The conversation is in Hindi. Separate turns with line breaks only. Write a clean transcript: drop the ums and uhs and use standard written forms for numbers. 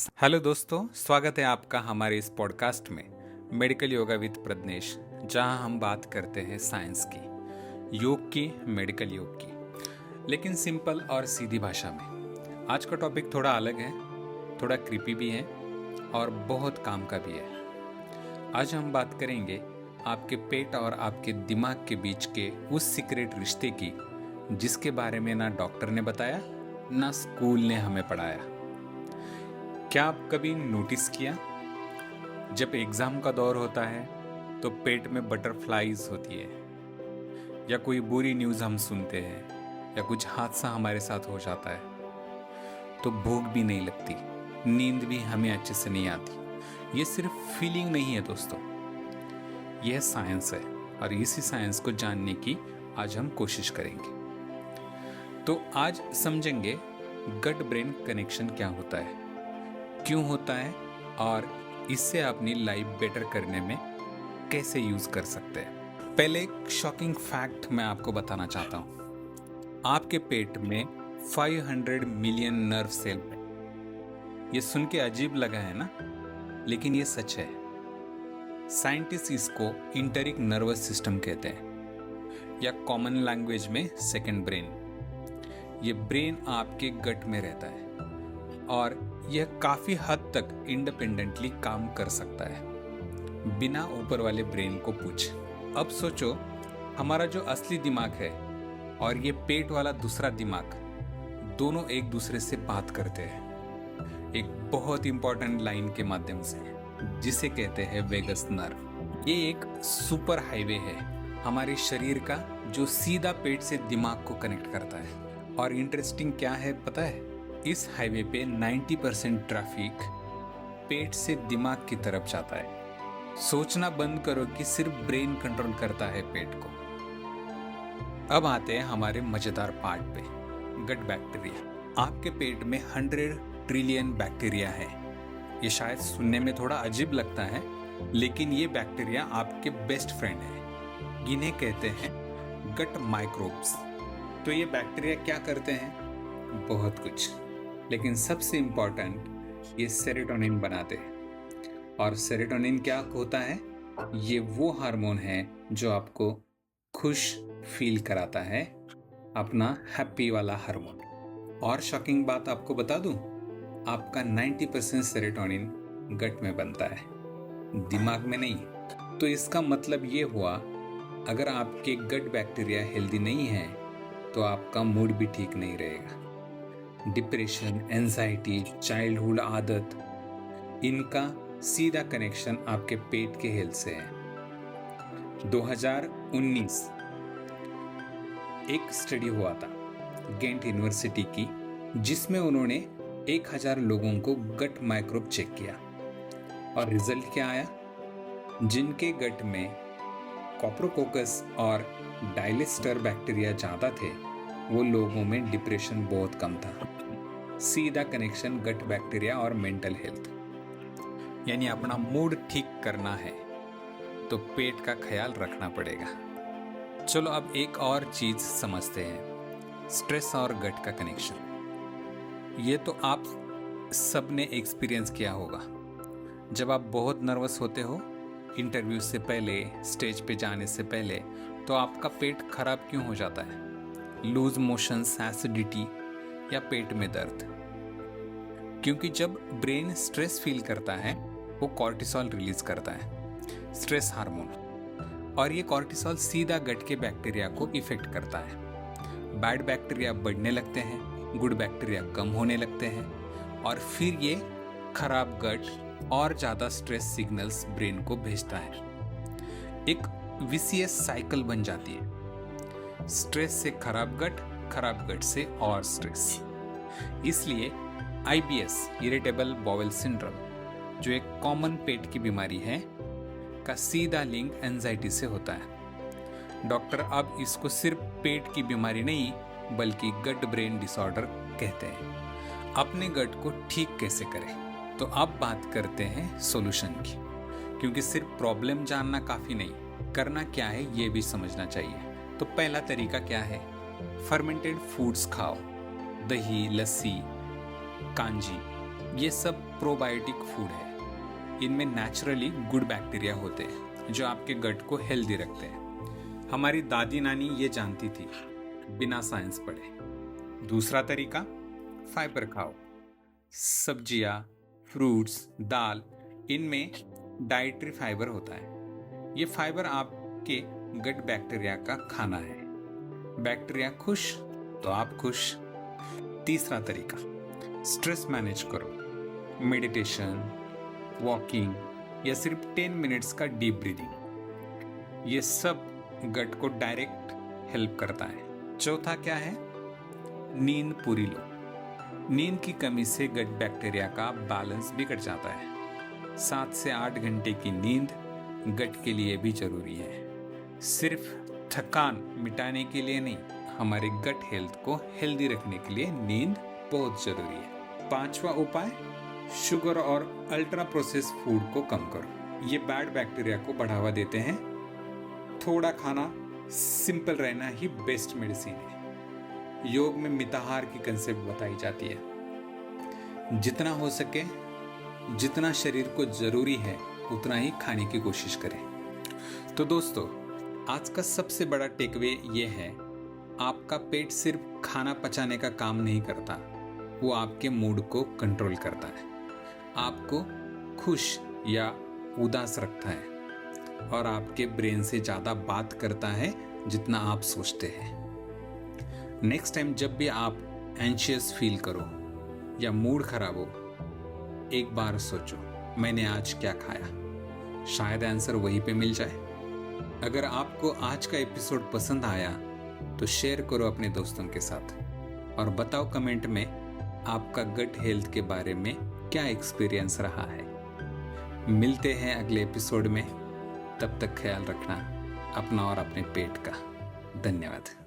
हेलो दोस्तों, स्वागत है आपका हमारे इस पॉडकास्ट में मेडिकल योगा विद प्रज्ञेश, जहां हम बात करते हैं साइंस की, योग की, मेडिकल योग की, लेकिन सिंपल और सीधी भाषा में। आज का टॉपिक थोड़ा अलग है, थोड़ा क्रीपी भी है और बहुत काम का भी है। आज हम बात करेंगे आपके पेट और आपके दिमाग के बीच के उस सीक्रेट रिश्ते की, जिसके बारे में ना डॉक्टर ने बताया ना स्कूल ने हमें पढ़ाया। क्या आप कभी नोटिस किया, जब एग्ज़ाम का दौर होता है तो पेट में बटरफ्लाइज होती है, या कोई बुरी न्यूज़ हम सुनते हैं, या कुछ हादसा हमारे साथ हो जाता है तो भूख भी नहीं लगती, नींद भी हमें अच्छे से नहीं आती। ये सिर्फ फीलिंग नहीं है दोस्तों, यह साइंस है और इसी साइंस को जानने की आज हम कोशिश करेंगे। तो आज समझेंगे गट ब्रेन कनेक्शन क्या होता है, क्यों होता है और इससे अपनी लाइफ बेटर करने में कैसे यूज कर सकते हैं। पहले एक शॉकिंग फैक्ट मैं आपको बताना चाहता हूं। आपके पेट में 500 मिलियन नर्व सेल है। ये सुन के अजीब लगा है ना, लेकिन ये सच है। साइंटिस्ट इसको इंटरिक नर्वस सिस्टम कहते हैं, या कॉमन लैंग्वेज में सेकंड ब्रेन। ये ब्रेन आपके गट में रहता है और यह काफी हद तक इंडिपेंडेंटली काम कर सकता है, बिना ऊपर वाले ब्रेन को पूछे। अब सोचो, हमारा जो असली दिमाग है और ये पेट वाला दूसरा दिमाग, दोनों एक दूसरे से बात करते हैं एक बहुत इंपॉर्टेंट लाइन के माध्यम से, जिसे कहते हैं वेगस नर्व। ये एक सुपर हाईवे है हमारे शरीर का, जो सीधा पेट से दिमाग को कनेक्ट करता है। और इंटरेस्टिंग क्या है पता है, इस हाईवे पे 90% ट्रैफिक पेट से दिमाग की तरफ जाता है। सोचना बंद करो कि सिर्फ ब्रेन कंट्रोल करता है पेट को। अब आते हैं हमारे मजेदार पार्ट पे, गट बैक्टीरिया। आपके पेट में 100 ट्रिलियन बैक्टीरिया है। ये शायद सुनने में थोड़ा अजीब लगता है, लेकिन ये बैक्टीरिया आपके बेस्ट फ्रेंड है। इन्हें कहते हैं गट माइक्रोब्स। तो ये बैक्टीरिया क्या करते हैं? बहुत कुछ, लेकिन सबसे इम्पॉर्टेंट, ये सेरोटोनिन बनाते हैं। और सेरोटोनिन क्या होता है? ये वो हार्मोन है जो आपको खुश फील कराता है, अपना हैप्पी वाला हार्मोन। और शॉकिंग बात आपको बता दूं, आपका 90% सेरोटोनिन गट में बनता है, दिमाग में नहीं। तो इसका मतलब ये हुआ, अगर आपके गट बैक्टीरिया हेल्दी नहीं है तो आपका मूड भी ठीक नहीं रहेगा। डिप्रेशन, एंजाइटी, चाइल्डहुड आदत, इनका सीधा कनेक्शन आपके पेट के हेल्थ से है। 2019 एक स्टडी हुआ था गेंट यूनिवर्सिटी की, जिसमें उन्होंने 1000 लोगों को गट माइक्रोब चेक किया और रिजल्ट क्या आया? जिनके गट में कॉप्रोकोकस और डायलिस्टर बैक्टीरिया ज़्यादा थे, वो लोगों में डिप्रेशन बहुत कम था। सीधा कनेक्शन गट बैक्टीरिया और मेंटल हेल्थ। यानी अपना मूड ठीक करना है तो पेट का ख्याल रखना पड़ेगा। चलो अब एक और चीज़ समझते हैं, स्ट्रेस और गट का कनेक्शन। ये तो आप सब ने एक्सपीरियंस किया होगा। जब आप बहुत नर्वस होते हो, इंटरव्यू से पहले, स्टेज पे जाने से पहले, तो आपका पेट खराब क्यों हो जाता है? लूज मोशंस, एसिडिटी या पेट में दर्द। क्योंकि जब ब्रेन स्ट्रेस फील करता है, वो कॉर्टिसोल रिलीज करता है, स्ट्रेस हार्मोन। और ये कॉर्टिसोल सीधा गट के बैक्टीरिया को इफेक्ट करता है। बैड बैक्टीरिया बढ़ने लगते हैं, गुड बैक्टीरिया कम होने लगते हैं, और फिर ये खराब गट और ज़्यादा स्ट्रेस सिग्नल्स ब्रेन को भेजता है। एक विसियस साइकिल बन जाती है, स्ट्रेस से खराब गट से और स्ट्रेस। इसलिए IBS, इरिटेबल बाउल सिंड्रोम, जो एक कॉमन पेट की बीमारी है, का सीधा लिंक एंजाइटी से होता है। डॉक्टर अब इसको सिर्फ पेट की बीमारी नहीं, बल्कि गट ब्रेन डिसऑर्डर कहते हैं। अपने गट को ठीक कैसे करें? तो अब बात करते हैं सॉल्यूशन की, क्योंकि सिर्फ प्रॉब्लम जानना काफ़ी नहीं, करना क्या है ये भी समझना चाहिए। तो पहला तरीका क्या है? फर्मेंटेड फूड्स खाओ, दही, लस्सी, कांजी, ये सब प्रोबायोटिक फूड है। इनमें नेचुरली गुड बैक्टीरिया होते हैं जो आपके गट को हेल्दी रखते हैं। हमारी दादी नानी ये जानती थी बिना साइंस पढ़े। दूसरा तरीका, फाइबर खाओ। सब्जियां, फ्रूट्स, दाल, इनमें डाइटरी फाइबर होता है। ये फाइबर आपके गट बैक्टीरिया का खाना है। बैक्टीरिया खुश तो आप खुश। तीसरा तरीका, स्ट्रेस मैनेज करो। मेडिटेशन, वॉकिंग या सिर्फ 10 मिनट्स का डीप ब्रीदिंग, ये सब गट को डायरेक्ट हेल्प करता है। चौथा क्या है, नींद पूरी लो। नींद की कमी से गट बैक्टीरिया का बैलेंस बिगड़ जाता है। 7 से 8 घंटे की नींद गट के लिए भी जरूरी है। सिर्फ थकान मिटाने के लिए नहीं, हमारे गट हेल्थ को हेल्दी रखने के लिए नींद बहुत जरूरी है। पांचवा उपाय, शुगर और अल्ट्रा प्रोसेस फूड को कम करो। ये बैड बैक्टीरिया को बढ़ावा देते हैं। थोड़ा खाना, सिंपल रहना ही बेस्ट मेडिसिन है। योग में मिताहार की कंसेप्ट बताई जाती है। जितना हो सके, जितना शरीर को जरूरी है उतना ही खाने की कोशिश करें। तो दोस्तों, आज का सबसे बड़ा टेकअवे ये है, आपका पेट सिर्फ खाना पचाने का काम नहीं करता, वो आपके मूड को कंट्रोल करता है, आपको खुश या उदास रखता है और आपके ब्रेन से ज़्यादा बात करता है जितना आप सोचते हैं। नेक्स्ट टाइम जब भी आप एंशियस फील करो या मूड खराब हो, एक बार सोचो मैंने आज क्या खाया। शायद आंसर वहीं पे मिल जाए। अगर आपको आज का एपिसोड पसंद आया तो शेयर करो अपने दोस्तों के साथ और बताओ कमेंट में आपका गट हेल्थ के बारे में क्या एक्सपीरियंस रहा है। मिलते हैं अगले एपिसोड में। तब तक ख्याल रखना अपना और अपने पेट का। धन्यवाद।